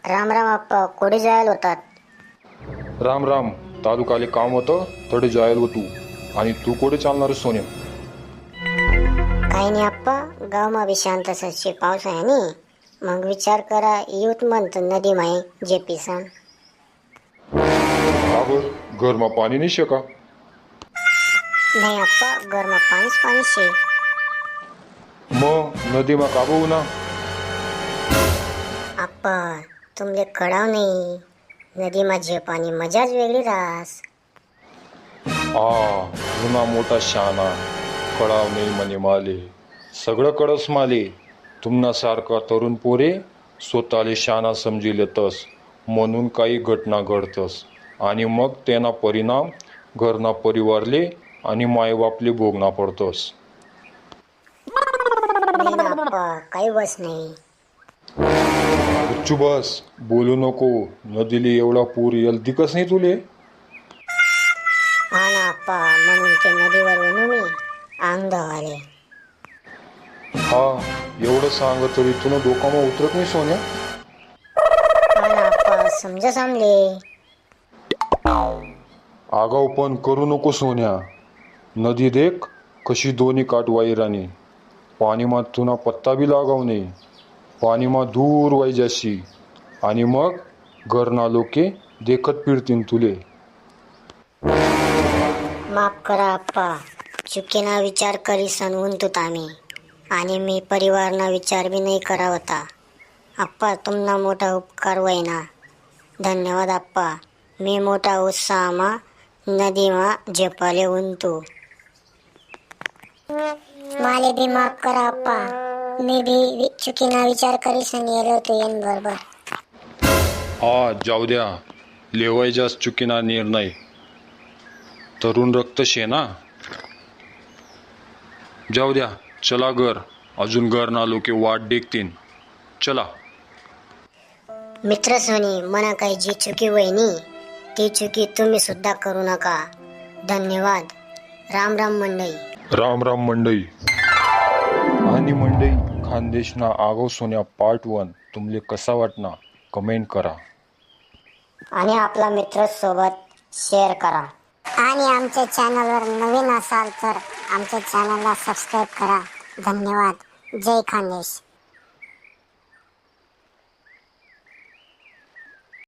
राम राम आप्पा, कुठे जायला होतात? राम राम. तालुकाले काम होतं थोडे जायला होतो. आणि तू कुठे चालणार आहेस सोन्या? काही नाही आप्पा, गावमा बी शांत सच्चे पाऊस आहे नी. मग विचार करा युथ म्हणत नदी माई जेपी सन. का बर, घरमा पाणी नाही शे का? नाही आप्पा, घरमा पाणीच पाणी शे. मग नदीमा का बघू ना? आप्पा, तुमले कळाव नाही, नदीमा जे पाणी मजाच वेगळी रास. जुना मोठा शहाणा, कळाव नाही म्हणे माले, सगळं कळस माले. तुम्हा सारखा तरुण पोरे स्वतःले शहाणा समजिले तस, म्हणून काही घटना घडतस आणि मग त्यांना परिणाम घरना परिवारले आणि मायबापले भोगना पडतस. नाही ना आप्पा, काही बस नाही. गुच्चू बस, बोलू नको. नदीले एवढा पूर येल दिकस नाही तुले? हा ना आप्पा, म्हणून ते नदीवर वणू मी अंग धवाले. एवढं सांग तरी तुला डोकामा उतरत नाही सोन्या? हा ना आप्पा, समजा सामले. आगाऊ पण करू नको सोन्या. नदी देख कशी दोन्ही काठ वाईराणी. पाणीमा तुना पत्ता बी लागाव नाही. पाणीमा दूर वाई जाशी आणि मग घरना लोके देखत पिडतीन तुले. माफ करा आप्पा, चुकीना विचार करी सनवून तूत आम्ही. आणि मी परिवारना विचार बी नाही करा होता. आप्पा, तुमना मोठा उपकार वयना. धन्यवाद आप्पा. मी मोठा उत्साहमा नदीमा झेपाले उंतू. माले भी माफ करा आप्पा. मी भी चुकीना विचार करी सन येलो तो येन बरोबर. जाऊ द्या. लेवायच्याच चुकीना निर्णय. तरुण रक्त शे ना. जाऊ द्या, चला घर. अजून घरना लोके वाट देखतीन. चला. मित्र सोनी, मना काही जी चुकी वहिनी ती चुकी तुम्ही सुद्धा करू नका. धन्यवाद. राम राम मंडई. राम राम मंडई. आणि मंडई, खानदेशना आगाऊ सोन्या पार्ट 1 तुमले कसा वाटना कमेंट करा. आणि आपला मित्र सोबत शेअर करा. आणि आमच्या चॅनलवर नवीन असाल तर आमच्या चॅनलला सबस्क्राईब करा. धन्यवाद. जय खानदेश.